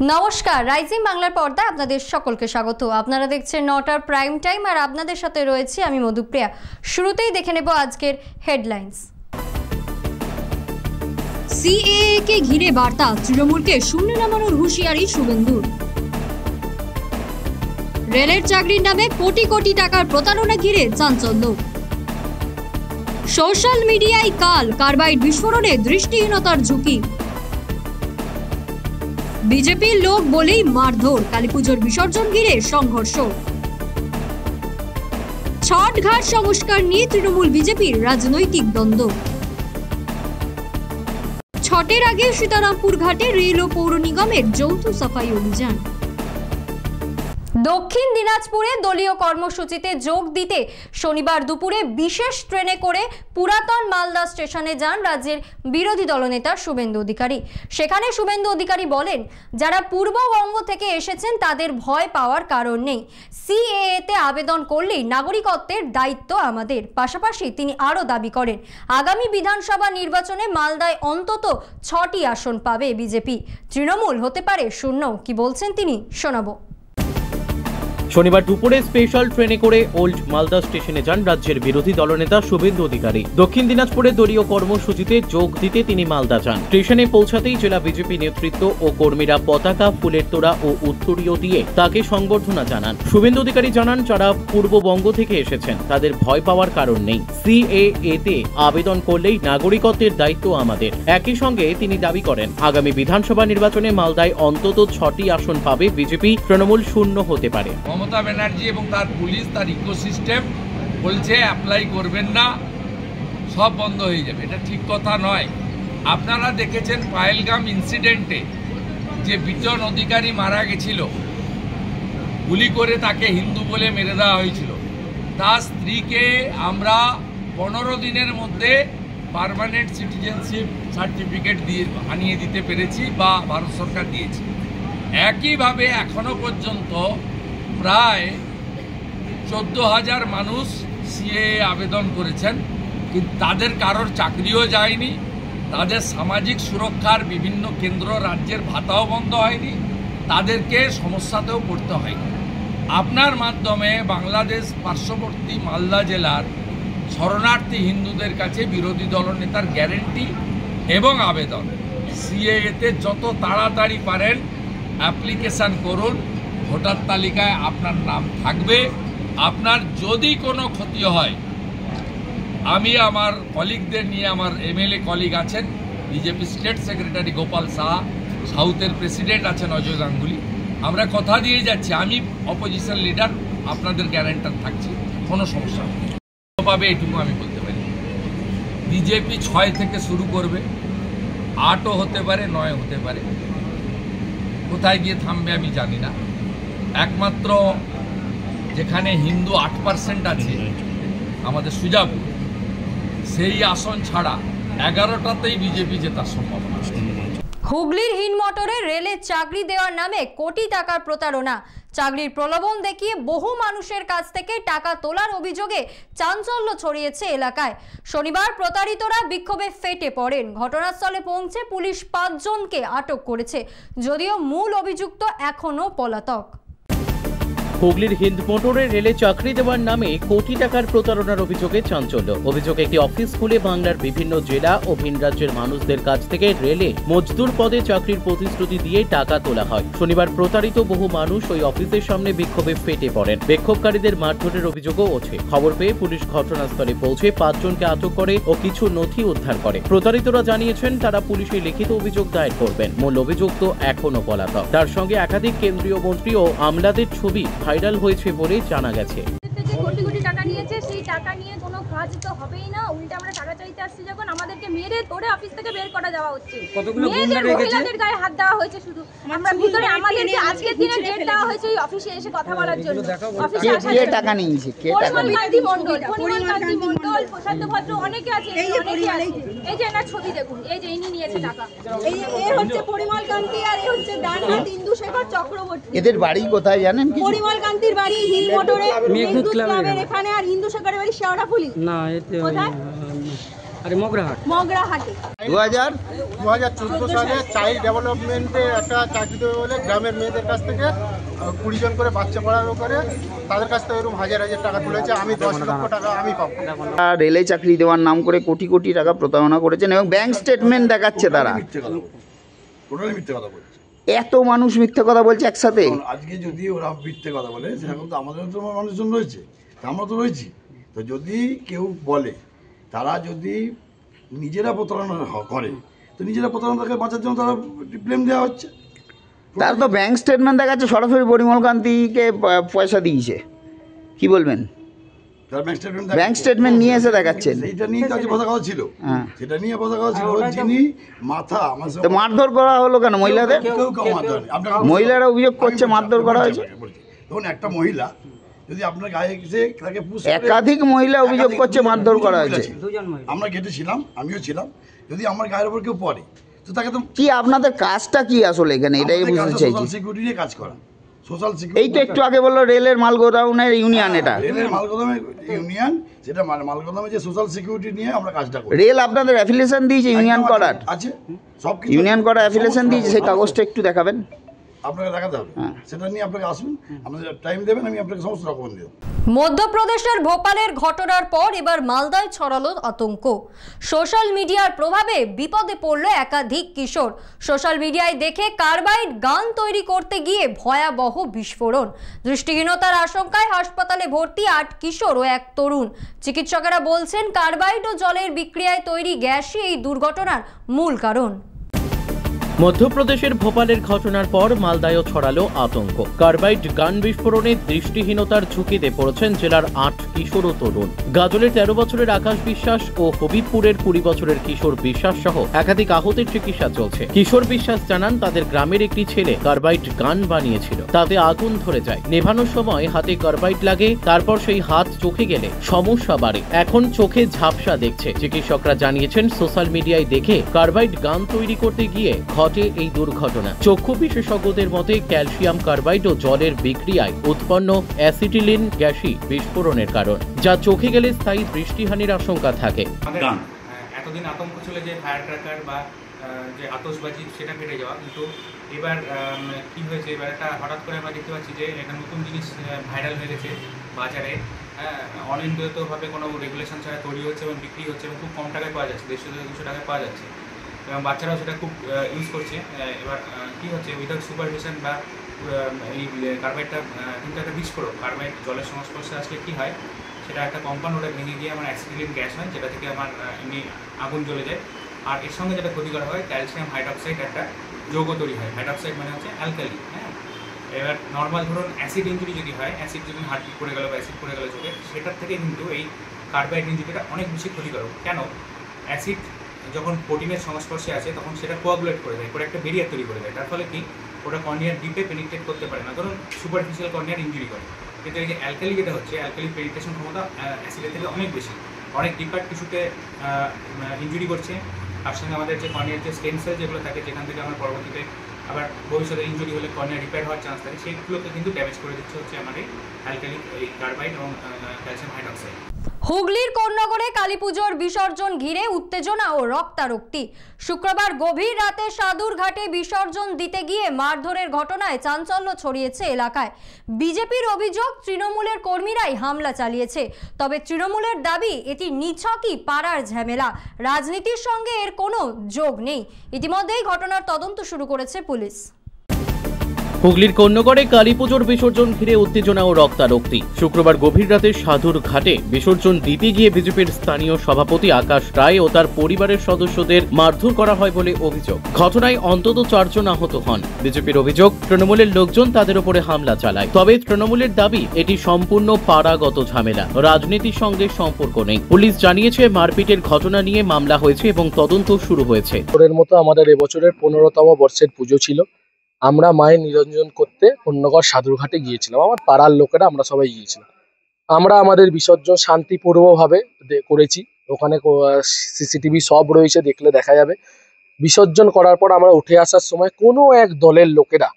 নমস্কার, রাইজিং বাংলার পর্দায় আপনাদের সকলকে স্বাগত। আপনারা দেখছেন 9টার প্রাইম টাইম আর আপনাদের সাথে রয়েছে আমি মধুপ্রিয়া। শুরুতেই দেখে নেব আজকের হেডলাইন্স। সিএএ কে ঘিরে বার্তা, তৃণমূলকে শূন্য নামানোর হুঁশিয়ারি শুভেন্দুর। রেলের চাকরির নামে কোটি কোটি টাকার প্রতারণা ঘিরে চাঞ্চল্য। সোশ্যাল মিডিয়ায় কার্বাইড বিস্ফোরণে দৃষ্টিহীনতার ঝুঁকি। বিজেপির লোক বলেই মারধর, কালীপুজোর বিসর্জন ঘিরে সংঘর্ষ। ছট ঘাট সংস্কার নিয়ে তৃণমূল বিজেপির রাজনৈতিক দ্বন্দ্ব। ছটের আগে সীতারামপুর ঘাটে রেল ও পৌর নিগমের যৌথ সাফাই অভিযান। দক্ষিণ দিনাজপুরে দলীয় কর্মসূচিতে যোগ দিতে শনিবার দুপুরে বিশেষ ট্রেনে করে পুরাতন মালদা স্টেশনে যান রাজ্যের বিরোধী দলনেতা শুভেন্দু অধিকারী। সেখানে শুভেন্দু অধিকারী বলেন, যারা পূর্ববঙ্গ থেকে এসেছেন তাদের ভয় পাওয়ার কারণ নেই। সিএএতে আবেদন করলেই নাগরিকত্বের দায়িত্ব আমাদের। পাশাপাশি তিনি আরও দাবি করেন, আগামী বিধানসভা নির্বাচনে মালদায় অন্তত 6টি আসন পাবে বিজেপি, তৃণমূল হতে পারে শূন্য। কি বলছেন তিনি, শোনাবো। শনিবার দুপুরে স্পেশাল ট্রেনে করে ওল্ড মালদা স্টেশনে যান রাজ্যের বিরোধী দলনেতা শুভেন্দু অধিকারী। দক্ষিণ দিনাজপুরে দলীয় কর্মসূচিতে যোগ দিতে তিনি মালদা যান। স্টেশনে পৌঁছাতেই জেলা বিজেপি নেতৃত্ব ও কর্মীরা পতাকা, ফুলের তোড়া ও উত্তরীয় দিয়ে তাকে সংবর্ধনা জানান। শুভেন্দু অধিকারী জানান, যারা পূর্ববঙ্গ থেকে এসেছেন তাদের ভয় পাওয়ার কারণ নেই। সিএএতে আবেদন করলেই নাগরিকত্বের দায়িত্ব আমাদের। একই সঙ্গে তিনি দাবি করেন, আগামী বিধানসভা নির্বাচনে মালদায় অন্তত 6টি আসন পাবে বিজেপি, তৃণমূল শূন্য হতে পারে। মমতা ব্যানার্জি এবং তার পুলিশ, তার ইকোসিস্টেম বলছে অ্যাপ্লাই করবেন না, সব বন্ধ হয়ে যাবে। এটা ঠিক কথা নয়। আপনারা দেখেছেন পায়েলগাম ইনসিডেন্টে যে বিজন অধিকারী মারা গেছিল, গুলি করে তাকে হিন্দু বলে মেরে দেওয়া হয়েছিল, তার স্ত্রীকে আমরা 15 দিনের মধ্যে পার্মানেন্ট সিটিজেনশিপ সার্টিফিকেট দিয়ে আনিয়ে দিতে পেরেছি বা ভারত সরকার দিয়েছে। একইভাবে এখনো পর্যন্ত প্রায় 14,000 মানুষ সিএএ আবেদন করেছেন, কিন্তু তাদের কারোর চাকরিও যায়নি, তাদের সামাজিক সুরক্ষার বিভিন্ন কেন্দ্র রাজ্যের ভাতাও বন্ধ হয়নি, তাদেরকে সমস্যাতেও পড়তে হয়নি। আপনার মাধ্যমে বাংলাদেশ পার্শ্ববর্তী মালদা জেলার শরণার্থী হিন্দুদের কাছে বিরোধী দলনেতার গ্যারেন্টি এবং আবেদন, সিএএতে যত তাড়াতাড়ি পারেন অ্যাপ্লিকেশান করুন। ভোটার তালিকায় আপনার নাম থাকবে। আপনার যদি কোনো ক্ষতি হয়, আমি আমার কলিগদের নিয়ে, আমার এমএলএ কলিগ আছেন, BJP state secretary Gopal Saha, সাউথের প্রেসিডেন্ট আছেন অজয় গাঙ্গুলি, আমরা কথা দিয়ে যাচ্ছি, আমি অপোজিশন লিডার, আপনাদের গ্যারান্টার থাকছি, কোনো সমস্যা পাবে এটুকু আমি বলতে পারি। বিজেপি 6 থেকে শুরু করবে, 8ও হতে পারে, 9 হতে পারে। কোথায় গিয়ে থামবে আমি জানি না। একমাত্র যেখানে হিন্দু 8% আছে আমাদের সুজাপুর, সেই আসন ছাড়া 11টাতেই বিজেপি জেতার সম্ভাবনা আছে। হুগলির হিনমটরে রেলে চাকরি দেওয়ার নামে কোটি টাকার প্রতারণা। চাকরির প্রলোভন দেখিয়ে বহু মানুষের কাছ থেকে টাকা তোলার অভিযোগে চাঞ্চল্য ছড়িয়েছে এলাকায়। শনিবার প্রতারিতরা বিক্ষোভে ফেটে পড়েন। ঘটনাস্থলে পৌঁছে পুলিশ 5 জনকে আটক করেছে, যদিও মূল অভিযুক্ত এখনো পলাতক। হুগলির হিন্দমোটরে রেলে চাকরি দেওয়ার নামে কোটি টাকার প্রতারণার অভিযোগে চাঞ্চল্য। অভিযোগে একটি অফিস খুলে বাংলার বিভিন্ন জেলা ও ভিন রাজ্যের মানুষদের কাছ থেকে রেলে মজদুর পদে চাকরির প্রতিশ্রুতি দিয়ে টাকা তোলা হয়। শনিবার প্রতারিত বহু মানুষ ওই অফিসের সামনে বিক্ষোভে ফেটে পড়েন। বিক্ষোভকারীদের মারধরের অভিযোগও ওঠে। খবর পেয়ে পুলিশ ঘটনাস্থলে পৌঁছে 5 জনকে আটক করে ও কিছু নথি উদ্ধার করে। প্রতারিতরা জানিয়েছেন তারা পুলিশে লিখিত অভিযোগ দায়ের করবেন। মূল অভিযুক্ত এখনো পলাতক। তার সঙ্গে একাধিক কেন্দ্রীয় মন্ত্রী ও আমলাদের ছবি ভাইরাল হয়েছে বলে জানা গেছে। কোটি কোটি টাকা নিয়েছে, সেই টাকা নিয়ে কোনো কাজ তো হবেই না। উল্টে আমরা টাকা চাইতে আসছি যখন, আমাদেরকে মেরে ধরে অফিস থেকে বের করা যাওয়া হচ্ছে। মহিলাদের গায়ে হাত দেওয়া হয়েছে। শুধু আমরা ভিতরে, আমাদেরকে আজকের দিনে ডেট দেওয়া হয়েছে এই অফিসে এসে কথা বলার জন্য। অফিসে আসা টাকা নিয়েছে পরিমল কান্তি মণ্ডল, প্রশান্ত ভদ্র, অনেকে আছে, অনেকে আছে। এই যে এনার ছবি দেখুন, এই যে ইনি নিয়েছে টাকা। এই হচ্ছে পরিমল কান্তি আর এই হচ্ছে ডানহাত ইন্দুশেখর চক্রবর্তী। এদের বাড়ি কোথায় জানেন? পরিমল কান্তির বাড়ি হিলমোটরে, মেঘদূত ক্লাবের এখানে, আর ইন্দুশেখরের বাড়ি শেওড়াফুলি। না, এতে কোথায় মগরাহাটে 2014 সালে চাইল্ড ডেভেলপমেন্টে একটা চাকরি দেবে বলে গ্রামের মেয়েদের কাছ থেকে 20 জন করে বাচ্চা পড়ানো করে তাদের কাছ থেকে এরকম হাজার হাজার টাকা তুলেছে। আমি 10 লক্ষ টাকা আমি পাবো। রেলে চাকরি দেওয়ার নাম করে কোটি কোটি টাকা প্রতারণা করেছেন এবং ব্যাংক স্টেটমেন্ট দেখাচ্ছে তারা। এত মানুষ মিথ্যে কথা বলছে একসাথে। আজকে যদি ওরা মিথ্যে কথা বলে সেরকম তো আমাদের তো মানুষজন রয়েছে, আমরা তো রয়েছি। তো যদি কেউ বলে, তারা যদি নিজেরা প্রতারণা করে তো নিজেরা প্রতারণা থেকে বাঁচার জন্য তারা ব্লেম দেওয়া হচ্ছে। তার তো ব্যাংক স্টেটমেন্ট দেখাচ্ছে সরাসরি পরিমল কান্তিকে পয়সা দিয়েছে। কি বলবেন? ব্যাংক স্টেটমেন্ট নিয়ে এসে দেখাচ্ছেন। সেইটা নিয়ে কাজে কথা কথা ছিল, সেটা নিয়ে কথা কথা ছিল। যিনি মাথা তো মারধর করা হলো কেন মহিলাদের? মহিলারা অভিযোগ করছে মারধর করা হয়েছে। ধরুন একটা মহিলা যদি আপনার গায়ে এসে তাকে একাধিক মহিলা অভিযোগ করছে মারধর করা হয়েছে। আমরা গেটে ছিলাম, আমিও ছিলাম। যদি আমার গায়ের উপর কেউ পড়ে তো তাকে তো কি আপনাদের কাজটা কি আসলে এখানে এটাই বুঝতে চাইছি। সোশ্যাল সিকিউরিটি নিয়ে কাজ করা। সোশ্যাল সিকিউরিটি এই তো একটু আগে বললো রেলের মাল গোদাউনের ইউনিয়ন, এটা রেলের মাল গোদামের ইউনিয়ন, সেটা মাল গোদামে যে সোশ্যাল সিকিউরিটি নিয়ে আমরা কাজটা করি। রেল আপনাদের অ্যাফিলিয়েশন দিয়েছে ইউনিয়ন করার? আছে, সব কিছু ইউনিয়ন করার অ্যাফিলিয়েশন দিয়েছে, সেই কাগজটা একটু দেখাবেন। আপনাকে দেখাতে হবে, সেটা নিয়ে আপনাকে আসুন, আমাদের টাইম দেবেন, আমি আপনাকে সমস্ত ডকুমেন্ট দেব। মধ্যপ্রদেশের ভোপালের ঘটনার পর এবার মালদায় ছড়ালো আতঙ্ক। সোশ্যাল মিডিয়ার প্রভাবে বিপদে পড়ল একাধিক কিশোর। সোশ্যাল মিডিয়ায় দেখে কার্বাইড গান তৈরি করতে গিয়ে ভয়াবহ বিস্ফোরণ। দৃষ্টিহীনতার আশঙ্কায় হাসপাতালে ভর্তি 8 কিশোর ও 1 তরুণ। চিকিৎসকেরা বলছেন কার্বাইড ও জলের বিক্রিয়ায় তৈরি গ্যাসই এই দুর্ঘটনার মূল কারণ। মধ্যপ্রদেশের ভোপালের ঘটনার পর মালদায়ও ছড়ালো আতঙ্ক। কার্বাইড গান বিস্ফোরণে দৃষ্টিহীনতার ঝুঁকিতে পড়েছেন জেলার 8 কিশোর ও তরুণ। গাজলের 13 বছরের আকাশ বিশ্বাস ও হবিবপুরের 20 বছরের কিশোর বিশ্বাস সহ একাধিক আহতের চিকিৎসা চলছে। কিশোর বিশ্বাস জানান তাদের গ্রামের একটি ছেলে কার্বাইড গান বানিয়েছিল, তাতে আগুন ধরে যায়। নেভানোর সময় হাতে কার্বাইড লাগে, তারপর সেই হাত চোখে গেলে সমস্যা বাড়ে। এখন চোখে ঝাপসা দেখছে। চিকিৎসকরা জানিয়েছেন সোশ্যাল মিডিয়ায় দেখে কার্বাইড গান তৈরি করতে গিয়ে এই দুর্ঘটনা। চক্ষু বিশেষজ্ঞদের মতে ক্যালসিয়াম কার্বাইড ও জলের বিক্রিয়ায় উৎপন্ন অ্যাসিটিলিন গ্যাসই বিস্ফোরণের কারণ, যা চোখে গেলে স্থায়ী দৃষ্টিহানির আশঙ্কা থাকে। এতদিন আতঙ্ক ছিল যে ফায়ার ক্র্যাকার বা যে আতশবাজি সেটা কেটে যাওয়া, কিন্তু এবার কি হয়েছে, এবার একটা হঠাৎ করে আমরা দেখতে পাচ্ছি যে একটা নতুন জিনিস ভাইরাল হয়ে গেছে বাজারে। অনিয়ন্ত্রিতভাবে কোনো রেগুলেশন ছাড়া তৈরি হচ্ছে এবং বিক্রি হচ্ছে এবং খুব কম টাকায় পাওয়া যাচ্ছে, 150 থেকে 200 টাকায় পাওয়া যাচ্ছে এবং বাচ্চারাও সেটা খুব ইউজ করছে। এবার কী হচ্ছে, উইদাউট সুপারভিশন বা এই কার্বাইডটা কিন্তু একটা বিস্ফোরক। কার্বাইড জলের সংস্পর্শে আসলে কী হয়, সেটা একটা কম্পাউন্ড ওটা ভেঙে গিয়ে আমার অ্যাসিটিলিন গ্যাস হয়, যেটা থেকে আমার এমনি আগুন জ্বলে যায়। আর এর সঙ্গে যেটা ক্ষতিকর হয়, ক্যালসিয়াম হাইড্রক্সাইড একটা যৌগ তৈরি হয়। হাইড্রক্সাইড মানে হচ্ছে অ্যালকালি। হ্যাঁ, এবার নর্মাল ধরুন অ্যাসিড ইঞ্জুরি যদি হয়, অ্যাসিড যদি হার্ট পড়ে গেল বা অ্যাসিড পড়ে গেল চোখে, সেটার থেকে কিন্তু এই কার্বাইড ইঞ্জুরিটা অনেক বেশি ক্ষতিকারক। কেন? অ্যাসিড যখন প্রোটিনের সংস্পর্শে আছে তখন সেটা কোয়াগুলেট করে দেয়, করে একটা ব্যারিয়ার তৈরি করে দেয়। তার ফলে কি ওটা কর্নিয়ার ডিপে পেনিট্রেট করতে পারে না, ধরুন সুপারফিশিয়াল কর্নিয়ার ইঞ্জুরি করে। কিন্তু এই যে অ্যালকালি যেটা হচ্ছে, অ্যালকালি পেনিট্রেশন ক্ষমতা অ্যাসিডের থেকে অনেক বেশি, অনেক ডিপার টিস্যুতে ইঞ্জুরি করছে। তার সঙ্গে আমাদের যে কর্নিয়ার যে স্টেম সেল যেগুলো থাকে, যেখান থেকে আমার পরবর্তীতে আবার ভবিষ্যতে ইঞ্জুরি হলে কর্নিয়া রিপেয়ার হওয়ার চান্স থাকে, সেইগুলোকে কিন্তু ড্যামেজ করে দিচ্ছে হচ্ছে আমাদের অ্যালকালি এই কার্বাইড এবং ক্যালসিয়াম হাইড্রক্সাইড। হুগলির কোন্নগরে কালীপুজোর বিসর্জন ঘিরে উত্তেজনা ও রক্তারক্তি। শুক্রবার গভীর রাতে সাদুর ঘাটে বিসর্জন দিতে গিয়ে মারধরের ঘটনায় চাঞ্চল্য ছড়িয়েছে এলাকায়। বিজেপির অভিযোগ তৃণমূলের কর্মীরাই হামলা চালিয়েছে। তবে তৃণমূলের দাবি এটি নিছকই পাড়ার ঝামেলা, রাজনীতির সঙ্গে এর কোনো যোগ নেই। ইতিমধ্যেই ঘটনার তদন্ত শুরু করেছে পুলিশ। হুগলির কোন্নগরে কালীপুজোর বিসর্জন ঘিরে উত্তেজনা ও রক্তারক্তি। শুক্রবার গভীর রাতে সাধুর ঘাটে বিসর্জন দিতে গিয়ে বিজেপির স্থানীয় সভাপতি আকাশ রায় ও তার পরিবারের সদস্যদের মারধর করা হয় বলে অভিযোগ। ঘটনায় অন্তত 4 জন আহত হন। বিজেপির অভিযোগ তৃণমূলের লোকজন তাদের উপরে হামলা চালায়। তবে তৃণমূলের দাবি এটি সম্পূর্ণ পাড়াগত ঝামেলা, রাজনীতির সঙ্গে সম্পর্ক নেই। পুলিশ জানিয়েছে মারপিটের ঘটনা নিয়ে মামলা হয়েছে এবং তদন্ত শুরু হয়েছে। এর মতো আমাদের এবছরের 15তম বর্ষের পুজো ছিল। আমরা মায়ের নিরঞ্জন করতে কোন্নগর সাধুরঘাটে গিয়েছিলাম, আমার পাড়ার লোকেরা আমরা সবাই গিয়েছিলাম। আমরা আমাদের বিসর্জন শান্তিপূর্বভাবে করেছি। ওখানে সিসিটিভি সব রয়েছে, দেখলে দেখা যাবে। বিসর্জন করার পর আমরা উঠে আসার সময় কোনো এক দলের লোকেরা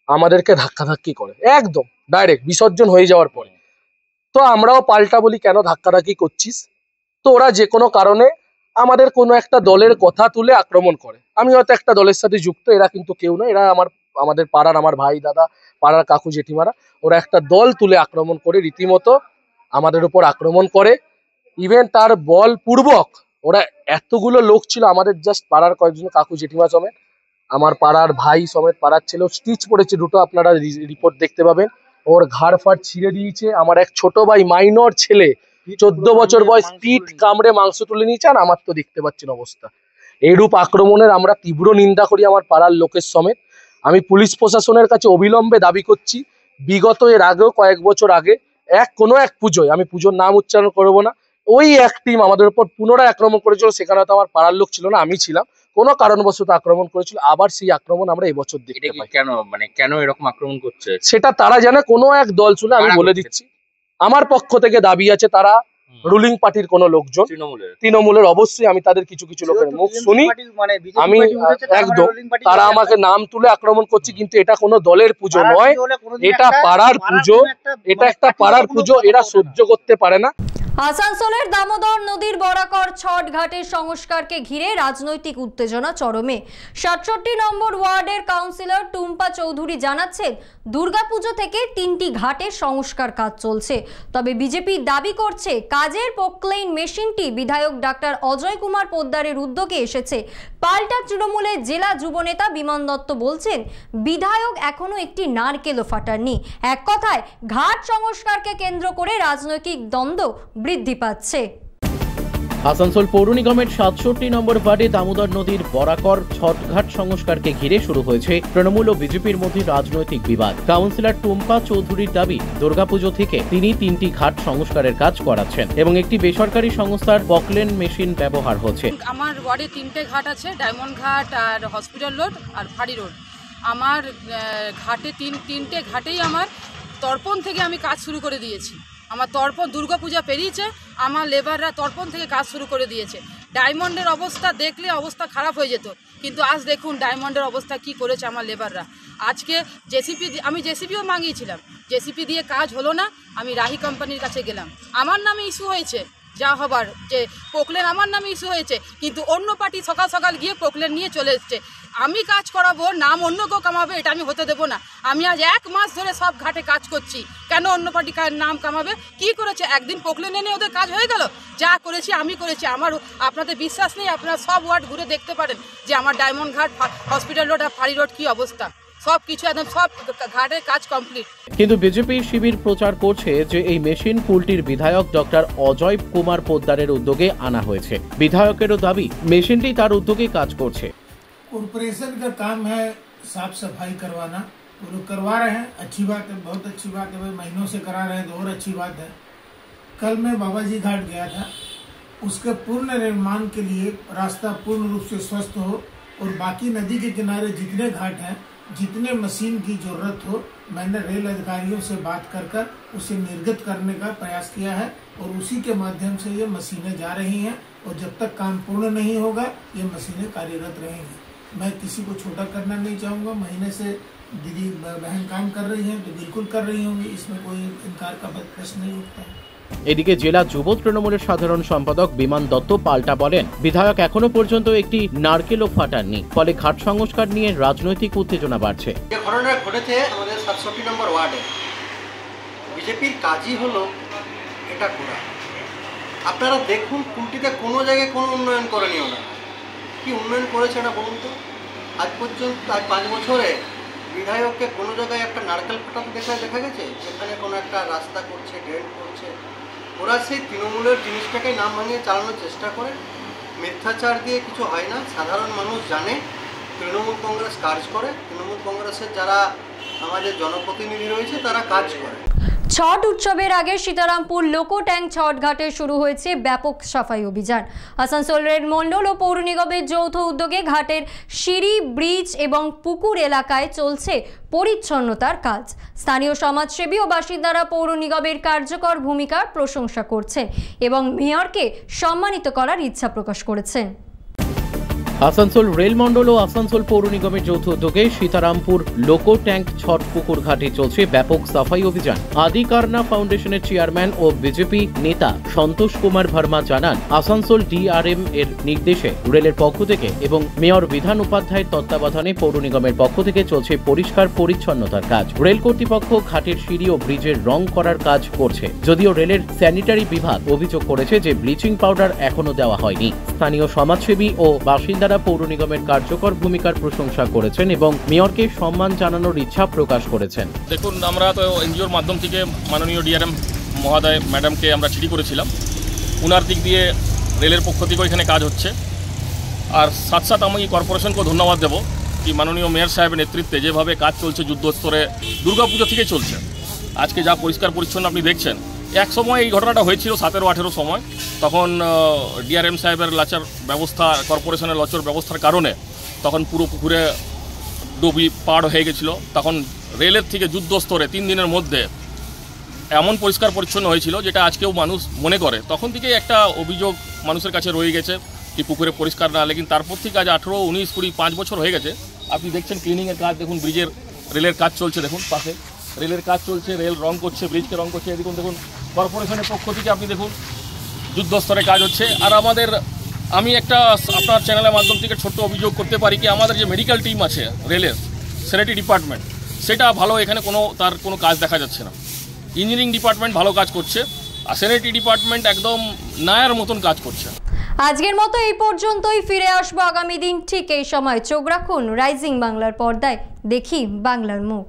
আমাদেরকে ধাক্কাধাক্কি করে, একদম ডাইরেক্ট বিসর্জন হয়ে যাওয়ার পরে। তো আমরাও পাল্টা বলি, কেন ধাক্কাধাক্কি করছিস? তো ওরা যে কোনো কারণে আমাদের কোনো একটা দলের কথা তুলে আক্রমণ করে। আমি হয়তো একটা দলের সাথে যুক্ত, এরা কিন্তু কেউ না, এরা আমাদের পাড়ার আমার ভাই দাদা, পাড়ার কাকু জেঠিমারা, ওরা একটা দল তুলে আক্রমণ করে রীতিমতো আমাদের উপর আক্রমণ করে। ইভেন তার বলপূর্বক ওরা এতগুলো লোক ছিল, আমাদের জাস্ট পাড়ার কয়েকজন কাকু জেঠিমা সমেত, আমার পাড়ার ভাই সমেত, পাড়ার ছেলেও স্টিচ পড়েছে দুটো, আপনারা রিপোর্ট দেখতে পাবেন। ওর ঘাড় ফাড় ছিঁড়ে দিয়েছে। আমার এক ছোট ভাই মাইনর ছেলে 14 বছর বয়স, পিঠ কামড়ে মাংস তুলে নিয়েছে, আর আমার তো দেখতে পাচ্ছেন অবস্থা। এইরূপ আক্রমণের আমরা তীব্র নিন্দা করি আমার পাড়ার লোকের সমেত। আমি পুলিশ প্রশাসনের কাছে অবিলম্বে দাবি করছি, বিগত এর আগেও কয়েক বছর আগে কোনো এক পুজোয়, আমি পুজোর নাম উচ্চারণ করবো না, ওই এক টিম আমাদের উপর পুনরায় আক্রমণ করেছিল। সেখানে হয়তো আমার পাড়ার লোক ছিল না, আমি ছিলাম, কোনো কারণবশত আক্রমণ করেছিল। আবার সেই আক্রমণ আমরা এবছর দেখতে পাই। কেন এরকম আক্রমণ করছে সেটা তারা জানে, কোনো এক দল ছিল। আমি বলে দিচ্ছি, আমার পক্ষ থেকে দাবি আছে, তারা রুলিং পার্টির কোন লোকজন, তৃণমূলের, অবশ্যই আমি তাদের কিছু কিছু লোকের মুখ শুনি, আমি একদম, তারা আমাকে নাম তুলে আক্রমণ করছে, কিন্তু এটা কোনো দলের পুজো নয়, এটা পাড়ার পুজো, এটা একটা পাড়ার পুজো, এরা সহ্য করতে পারে না। আসানসোলের দামোদর নদীর বরাকর ছট ঘাটের সংস্কারকে ঘিরে রাজনৈতিক উত্তেজনা চরমে। 67 নম্বর ওয়ার্ডের কাউন্সিলর টুম্পা চৌধুরী জানাচ্ছেন, দুর্গাপুজো থেকে 3টি ঘাটের সংস্কার কাজ চলছে। তবে বিজেপি দাবি করছে কাজের পোক্লেইন মেশিনটি বিধায়ক ডাক্তার অজয় কুমার পোদ্দারের উদ্যোগে এসেছে। পাল্টা তৃণমূলের জেলা যুবনেতা বিমান দত্ত বলছেন, বিধায়ক এখনো একটি নারকেলও ফাটাননি। এক কথায় ঘাট সংস্কারকে কেন্দ্র করে রাজনৈতিক দ্বন্দ্ব বৃদ্ধি পাচ্ছে। আসানসোল পৌর নিগমের 67 নম্বর ওয়ার্ডে দামোদর নদীর বরাকর ছটঘাট সংস্কারকে ঘিরে শুরু হয়েছে তৃণমূল ও বিজেপির মধ্যে রাজনৈতিক বিবাদ। কাউন্সিলর টুম্পা চৌধুরীর দাবি, দুর্গাপুজো থেকে তিনি 3টি ঘাট সংস্কারের কাজ করাচ্ছেন এবং একটি বেসরকারি সংস্থার পকলেন মেশিন ব্যবহার হচ্ছে। আমার ওয়ার্ডে 3টে ঘাট আছে, ডায়মন্ড ঘাট আর হসপিটাল রোড আর ফাড়ি রোড। আমার ঘাটে 3টে ঘাটেই আমার তর্পণ থেকে আমি কাজ শুরু করে দিয়েছি। আমার তর্পণ দুর্গাপূজা পেরিয়েছে, আমার লেবাররা তর্পণ থেকে কাজ শুরু করে দিয়েছে। ডায়মন্ডের অবস্থা দেখলে অবস্থা খারাপ হয়ে যেত, কিন্তু আজ দেখুন ডায়মন্ডের অবস্থা কি করেছে আমার লেবাররা। আজকে আমি জেসিপিও মাঙিয়েছিলাম, জেসিপি দিয়ে কাজ হলো না, আমি রাহি কোম্পানির কাছে গেলাম, আমার নামে ইস্যু হয়েছে, যা হবার যে পোকলেন আমার নামে ইস্যু হয়েছে, কিন্তু অন্য পার্টি সকাল সকাল গিয়ে পোকলেন নিয়ে চলে এসছে। আমি কাজ করাবো, নাম অন্য কেউ কামাবে, এটা আমি হতে দেবো না। আমি আজ 1 মাস ধরে সব ঘাটে কাজ করছি, কেন অন্য পার্টি নাম কামাবে? কি করেছে? একদিন পোকলেন এনে ওদের কাজ হয়ে গেল? যা করেছি আমি করেছি। আমার আপনাদের বিশ্বাস নেই? আপনারা সব ওয়ার্ড ঘুরে দেখতে পারেন যে আমার ডায়মন্ড ঘাট, হসপিটাল রোড আর ফাড়ি রোড কি অবস্থা। সবকিছু একদম সব ঘাটের কাজ কমপ্লিট। কিন্তু বিজেপি শিবির প্রচার করছে যে এই মেশিন পুলটির বিধায়ক ডক্টর অজয় কুমার পোদ্দারের উদ্যোগে আনা হয়েছে। বিধায়কেরও দাবি, মেশিনটি তার উদ্যোগে কাজ করছে। कॉरपोरेशन का काम है साफ सफाई करवाना, वो लोग करवा रहे हैं, अच्छी बात है, बहुत अच्छी बात है भाई, महीनों से करा रहे हैं तो और अच्छी बात है। कल मैं बाबा जी घाट गया था, उसके पूर्ण निर्माण के लिए रास्ता पूर्ण रूप से स्वस्थ हो और बाकी नदी के किनारे जितने घाट हैं, जितने मशीन की जरूरत हो, मैंने रेल अधिकारियों से बात कर उसे निर्गत करने का प्रयास किया है और उसी के माध्यम से ये मशीनें जा रही हैं और जब तक काम पूर्ण नहीं होगा ये मशीनें कार्यरत रहेंगी। मैं किसी को छोटा करना नहीं चाहूँगा, महीने से दीदी बहन काम कर रही हैं तो बिल्कुल कर रही होंगी, इसमें कोई इनकार का प्रश्न नहीं उठता है। এদিকে জেলা যুব তৃণমূলের সাধারণ সম্পাদক বিমান দত্ত পাল্টা বলেন, বিধায়ক এখনো পর্যন্ত একটি নারকেলও ফাটাননি, ফলে ঘাট সংস্কার নিয়ে রাজনৈতিক উত্তেজনা বাড়ছে। যে ঘটনা ঘটেছে আমাদের 67 নম্বর ওয়ার্ডে, বিজেপির কাজই হলো এটা করা। আপনারা দেখুন কুলটিতে কোনো জায়গায় কোনো উন্নয়ন করেনিও না, কি উন্নয়ন করেছে না বলুন তো? আজ পর্যন্ত, আজ 5 বছরে বিধায়ককে কোনো জায়গায় একটা নারকেল ফাটাতে দেখা গেছে? যেখানে কোনো একটা রাস্তা করছে, ড্রেন করছে, ওরা সেই তৃণমূলের জিনিসটাকে নাম ভাঙিয়ে চালানোর চেষ্টা করে। মিথ্যাচার দিয়ে কিছু হয় না, সাধারণ মানুষ জানে তৃণমূল কংগ্রেস কাজ করে, তৃণমূল কংগ্রেসের যারা আমাদের জনপ্রতিনিধি রয়েছে তারা কাজ করে। ছট উৎসবের আগে সীতারামপুর লোকো ট্যাঙ্ক ছট ঘাটে শুরু হয়েছে ব্যাপক সাফাই অভিযান। আসানসোল রেড মন্ডল ও পৌর নিগমের যৌথ উদ্যোগে ঘাটের সিঁড়ি, ব্রিজ এবং পুকুর এলাকায় চলছে পরিচ্ছন্নতার কাজ। স্থানীয় সমাজসেবী ও বাসিন্দারা পৌর নিগমের কার্যকর ভূমিকার প্রশংসা করছেন এবং মেয়রকে সম্মানিত করার ইচ্ছা প্রকাশ করেছেন। আসানসোল রেলমন্ডল ও আসানসোল পৌর নিগমের যৌথ উদ্যোগে সীতারামপুর লোকো ট্যাঙ্ক ছটপুকুর ঘাটে চলছে ব্যাপক সাফাই অভিযান। আদি কারনা ফাউন্ডেশনের চেয়ারম্যান ও বিজেপি নেতা সন্তোষ কুমার ভার্মা জানান, আসানসোল ডিআরএম এর নির্দেশে রেলের পক্ষ থেকে এবং মেয়র বিধান উপাধ্যায়ের তত্ত্বাবধানে পৌর নিগমের পক্ষ থেকে চলছে পরিষ্কার পরিচ্ছন্নতার কাজ। রেল কর্তৃপক্ষ ঘাটের সিঁড়ি ও ব্রিজের রং করার কাজ করছে, যদিও রেলের স্যানিটারি বিভাগ অভিযোগ করেছে যে ব্লিচিং পাউডার এখনো দেওয়া হয়নি। স্থানীয় সমাজসেবী ও বাসিন্দারা পৌর নিগমের কার্যকর ভূমিকার প্রশংসা করেছেন এবং মেয়রকে সম্মান জানানোর ইচ্ছা প্রকাশ করেছেন। দেখুন, আমরা তো এনজিওর মাধ্যম থেকে মাননীয় ডিআরএম মহোদয় ম্যাডামকে আমরা চিঠি করেছিলাম। উনার দিক দিয়ে রেলের পক্ষ থেকেও এখানে কাজ হচ্ছে। আর সাথে সাথে আমি কর্পোরেশনকেও ধন্যবাদ দেবো কি মাননীয় মেয়র সাহেবের নেতৃত্বে যেভাবে কাজ চলছে যুদ্ধস্তরে দুর্গাপুজো থেকে চলছে। আজকে যা পরিষ্কার পরিচ্ছন্ন আপনি দেখছেন, এক সময় এই ঘটনাটা হয়েছিল 17-18 সময়, তখন ডিআরএম সাহেবের লাচার ব্যবস্থা, কর্পোরেশনের লচর ব্যবস্থার কারণে তখন পুরো পুকুরে ডুবি পাড় হয়ে গেছিলো। তখন রেলের থেকে যুদ্ধস্তরে 3 দিনের মধ্যে এমন পরিষ্কার পরিচ্ছন্ন হয়েছিল যেটা আজকেও মানুষ মনে করে। তখন থেকে একটা অভিযোগ মানুষের কাছে রয়ে গেছে কি পুকুরে পরিষ্কার না, লেকিন তারপর থেকে আজ 18, 19, 20, 5 বছর হয়ে গেছে। আপনি দেখছেন ক্লিনিংয়ের কাজ, দেখুন ব্রিজের রেলের কাজ চলছে, দেখুন পাশে রেলের কাজ চলছে, রেল রং করছে, ব্রিজকে রং করছে। দেখুন দেখুন কর্পোরেশনের পক্ষ থেকে আপনি দেখুন যুদ্ধস্তরে কাজ হচ্ছে। আর আমি একটা আপনার চ্যানেলের মাধ্যম থেকে ছোট্ট অভিযোগ করতে পারি কি আমাদের যে মেডিকেল টিম আছে রেলের স্যানিটারি ডিপার্টমেন্ট, সেটা ভালো, এখানে তার কোনো কাজ দেখা যাচ্ছে না। ইঞ্জিনিয়ারিং ডিপার্টমেন্ট ভালো কাজ করছে, আর স্যানিটারি ডিপার্টমেন্ট একদম নায়ার মতন কাজ করছে। আজকের মতো এই পর্যন্তই। ফিরে আসবো আগামী দিন ঠিক এই সময়। চোখ রাখুন রাইজিং বাংলার পর্দায়। দেখি বাংলার মুখ।